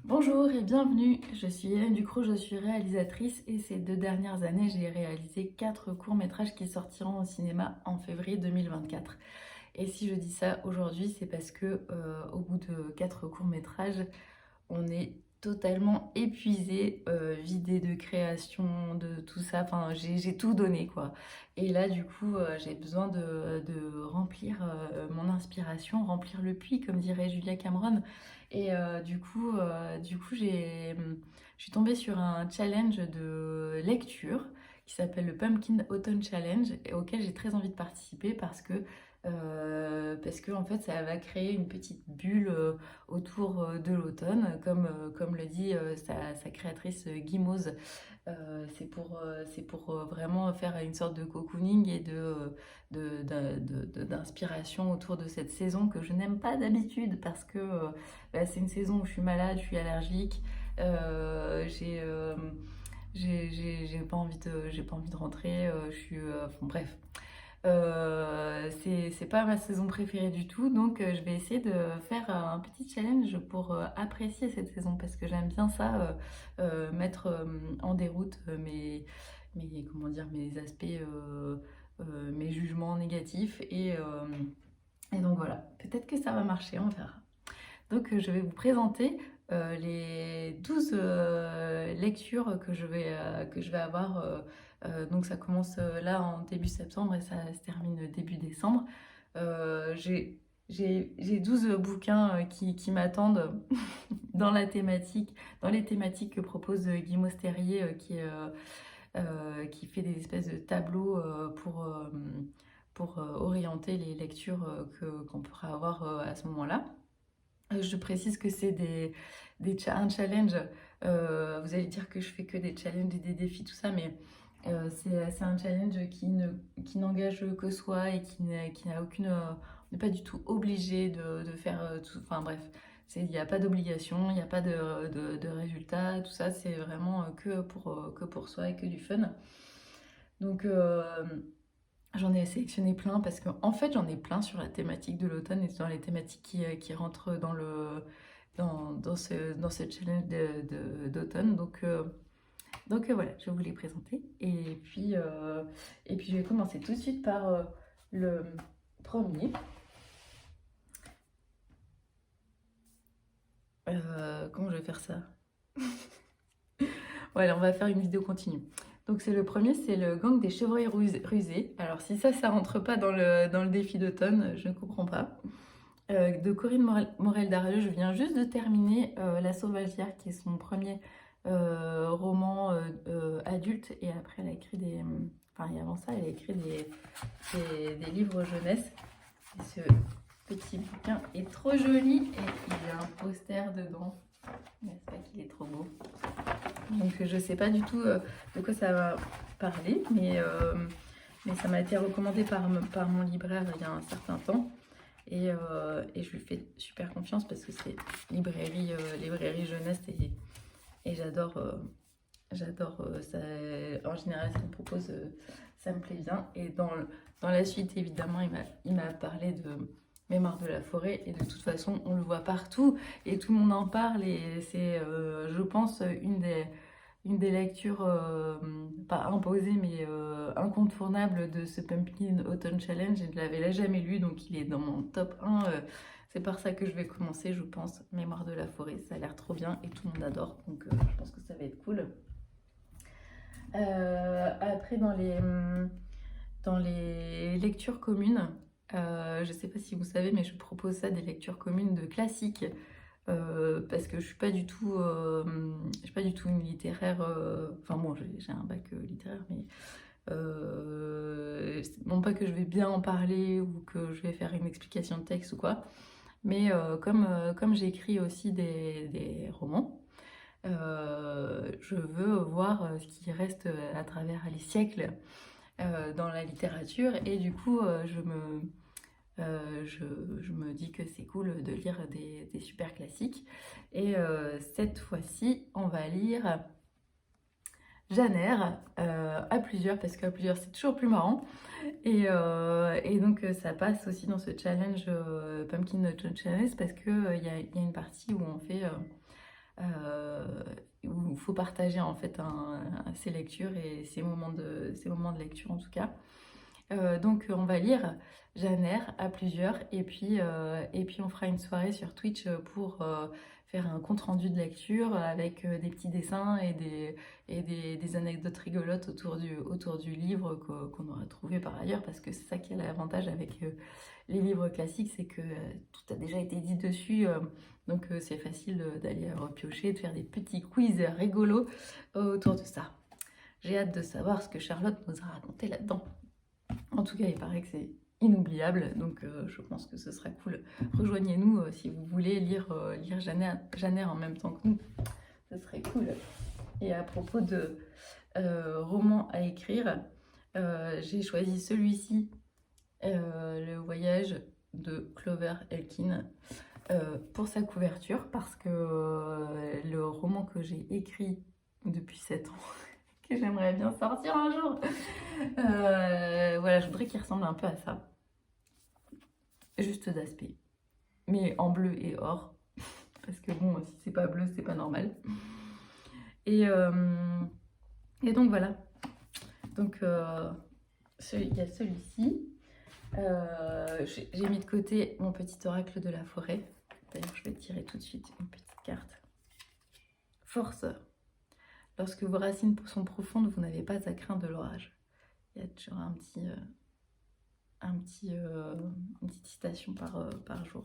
Bonjour et bienvenue, je suis Hélène Ducrot, je suis réalisatrice et ces 2 dernières années j'ai réalisé 4 courts-métrages qui sortiront au cinéma en février 2024. Et si je dis ça aujourd'hui, c'est parce que au bout de 4 courts-métrages, on est totalement épuisé, vidé de création, de tout ça, enfin j'ai tout donné quoi. Et là du coup j'ai besoin de remplir mon inspiration, remplir le puits comme dirait Julia Cameron. Et je suis tombée sur un challenge de lecture qui s'appelle le Pumpkin Autumn Challenge et auquel j'ai très envie de participer parce que en fait ça va créer une petite bulle autour de l'automne, comme le dit sa créatrice Guimauze. C'est pour vraiment faire une sorte de cocooning et d'inspiration autour de cette saison que je n'aime pas d'habitude parce que bah, c'est une saison où je suis malade, je suis allergique, j'ai j'ai pas envie de rentrer, bon, bref. C'est pas ma saison préférée du tout, donc je vais essayer de faire un petit challenge pour apprécier cette saison parce que j'aime bien ça, mettre en déroute comment dire, mes aspects, mes jugements négatifs et donc voilà, peut-être que ça va marcher, on verra. Donc je vais vous présenter les 12 lectures que je vais avoir. Donc ça commence là en début septembre et ça se termine début décembre. J'ai 12 bouquins qui m'attendent dans les thématiques que propose Guy Terrier qui fait des espèces de tableaux pour orienter les lectures qu'on pourra avoir à ce moment-là. Je précise que c'est un challenge. Vous allez dire que je fais que des challenges et des défis, tout ça, mais c'est un challenge qui n'engage que soi et qui n'a aucune. On n'est pas du tout obligé de faire tout. Enfin bref, il n'y a pas d'obligation, il n'y a pas de résultat, tout ça, c'est vraiment que pour soi et que du fun. Donc, j'en ai sélectionné plein parce qu'en en fait, j'en ai plein sur la thématique de l'automne et dans les thématiques qui rentrent dans ce challenge d'automne. Donc voilà, je vais vous les présenter. Et puis je vais commencer tout de suite par le premier. Comment je vais faire ça? Voilà, on va faire une vidéo continue. Donc c'est le premier, c'est le gang des chevreuils rusés. Alors si ça rentre pas dans le défi d'automne, je ne comprends pas. De Corinne Morel-Darieux, je viens juste de terminer La Sauvagière, qui est son premier roman adulte. Et après, elle a écrit Enfin, et avant ça, elle a écrit des livres jeunesse. Et ce petit bouquin est trop joli et il y a un poster dedans. N'est-ce pas qu'il est trop beau? Donc je sais pas du tout de quoi ça va parler, mais ça m'a été recommandé par mon libraire il y a un certain temps. Et je lui fais super confiance parce que c'est librairie jeunesse et j'adore ça. En général, ce qu'on propose, ça me plaît bien. Et dans la suite, évidemment, il m'a parlé de Mémoire de la forêt et de toute façon, on le voit partout et tout le monde en parle et c'est, je pense, une des lectures, pas imposées, mais incontournables de ce Pumpkin Autumn Challenge. Je ne l'avais jamais lu, donc il est dans mon top 1. C'est par ça que je vais commencer, je pense. Mémoire de la forêt, ça a l'air trop bien et tout le monde adore, donc je pense que ça va être cool. Après, dans les lectures communes, je ne sais pas si vous savez, mais je propose ça des lectures communes de classiques. Parce que je suis pas du tout une littéraire. Enfin bon, j'ai un bac littéraire, mais non pas que je vais bien en parler ou que je vais faire une explication de texte ou quoi, mais comme j'écris aussi des romans, je veux voir ce qui reste à travers les siècles dans la littérature et du coup je me dis que c'est cool de lire des super classiques. Et cette fois-ci, on va lire Janer à plusieurs, parce qu'à plusieurs, c'est toujours plus marrant. Et donc, ça passe aussi dans ce challenge Pumpkin Autumn Challenge, parce qu'il y a une partie où on fait où il faut partager en fait ses lectures et ses moments de lecture en tout cas. Donc on va lire Jane Eyre à plusieurs et puis on fera une soirée sur Twitch pour faire un compte-rendu de lecture avec des petits dessins et des anecdotes rigolotes autour du livre qu'on aura trouvé par ailleurs, parce que c'est ça qui est l'avantage avec les livres classiques, c'est que tout a déjà été dit dessus, donc c'est facile d'aller repiocher, de faire des petits quiz rigolos autour de ça. J'ai hâte de savoir ce que Charlotte nous a raconté là-dedans. En tout cas, il paraît que c'est inoubliable, donc je pense que ce sera cool. Rejoignez-nous si vous voulez lire Jane Eyre en même temps que nous. Ce serait cool. Et à propos de romans à écrire, j'ai choisi celui-ci, Le voyage de Clover Elkin, pour sa couverture, parce que le roman que j'ai écrit depuis 7 ans, que j'aimerais bien sortir un jour, voilà, je voudrais qu'il ressemble un peu à ça. Juste d'aspect. Mais en bleu et or. Parce que bon, si c'est pas bleu, c'est pas normal. Et donc voilà. Donc il y a celui-ci. J'ai mis de côté mon petit oracle de la forêt. D'ailleurs, je vais tirer tout de suite une petite carte. Force. Lorsque vos racines sont profondes, vous n'avez pas à craindre de l'orage. Il y a toujours une petite citation par jour.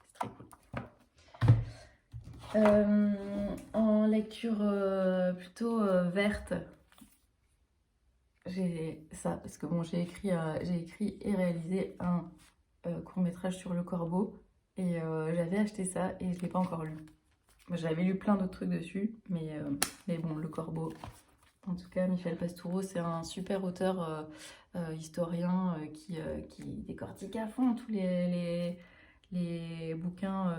C'est très cool. En lecture plutôt verte, j'ai ça, parce que bon, j'ai écrit et réalisé un court-métrage sur le corbeau, et j'avais acheté ça et je ne l'ai pas encore lu. J'avais lu plein d'autres trucs dessus, mais bon, le corbeau. En tout cas, Michel Pastoureau, c'est un super auteur historien qui décortique à fond tous les bouquins,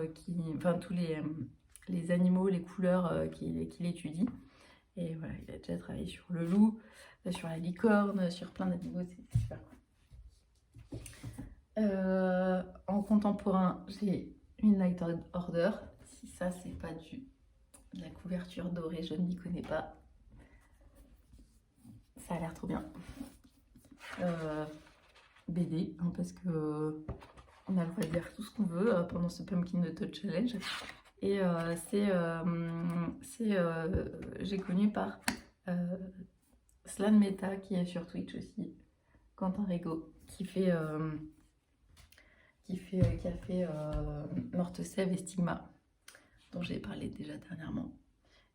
enfin tous les animaux, les couleurs qu'il étudie. Et voilà, il a déjà travaillé sur le loup, sur la licorne, sur plein d'animaux, c'est super cool. En contemporain, j'ai Midnight Order. Si ça, c'est pas de la couverture dorée, je ne m'y connais pas. Ça a l'air trop bien. BD, hein, parce que on a le droit de dire tout ce qu'on veut pendant ce Pumpkin Touch Challenge. Et j'ai connu par Slan Meta, qui est sur Twitch aussi, Quentin Rigaud, qui a fait Morte Sève et Stigma, dont j'ai parlé déjà dernièrement.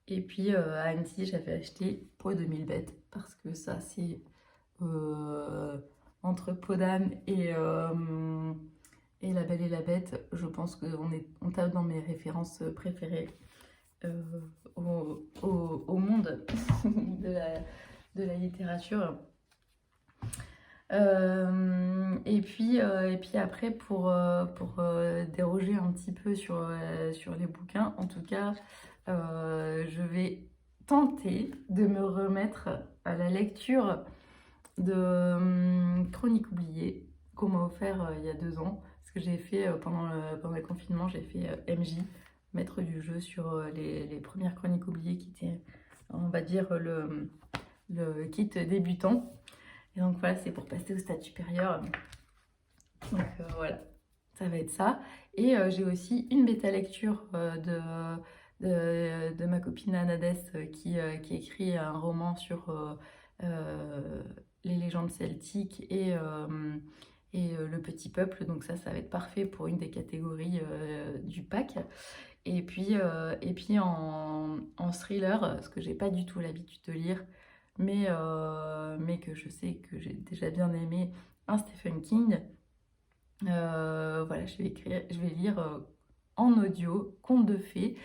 Et puis à Annecy, j'avais acheté Peau de 1000 bêtes, parce que ça, c'est entre Peau d'âne et La Belle et la Bête. Je pense qu'on tape dans mes références préférées au monde de la littérature. Et puis après, pour déroger un petit peu sur les bouquins, en tout cas, je vais tenter de me remettre à la lecture de Chroniques oubliées, qu'on m'a offert il y a 2 ans. Parce que j'ai fait, pendant le confinement, j'ai fait MJ, maître du jeu, sur les premières Chroniques oubliées, qui étaient, on va dire, le kit débutant. Et donc voilà, c'est pour passer au stade supérieur. Donc voilà, ça va être ça. Et j'ai aussi une bêta lecture de ma copine Anadès qui écrit un roman sur les légendes celtiques et le petit peuple. Donc ça va être parfait pour une des catégories du pack. Et puis en thriller, parce que j'ai pas du tout l'habitude de lire, mais que je sais que j'ai déjà bien aimé, un Stephen King. Voilà, je vais lire en audio Contes de fées,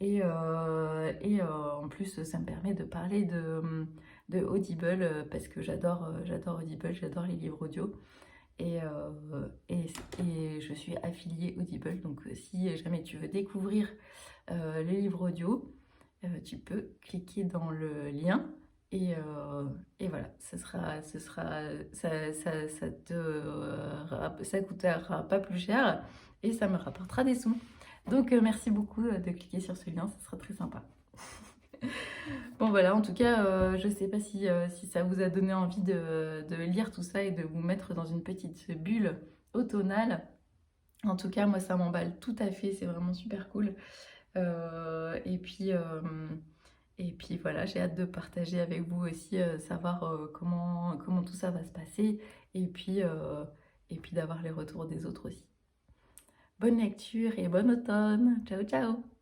et en plus ça me permet de parler de Audible, parce que j'adore Audible, j'adore les livres audio, et je suis affiliée Audible. Donc si jamais tu veux découvrir les livres audio, tu peux cliquer dans le lien. Et voilà, ça coûtera pas plus cher et ça me rapportera des sous. Donc merci beaucoup de cliquer sur ce lien, ce sera très sympa. Bon voilà, en tout cas, je sais pas si ça vous a donné envie de lire tout ça et de vous mettre dans une petite bulle automnale. En tout cas, moi, ça m'emballe tout à fait, c'est vraiment super cool. Et puis voilà, j'ai hâte de partager avec vous aussi, savoir comment tout ça va se passer et puis d'avoir les retours des autres aussi. Bonne lecture et bon automne. Ciao, ciao!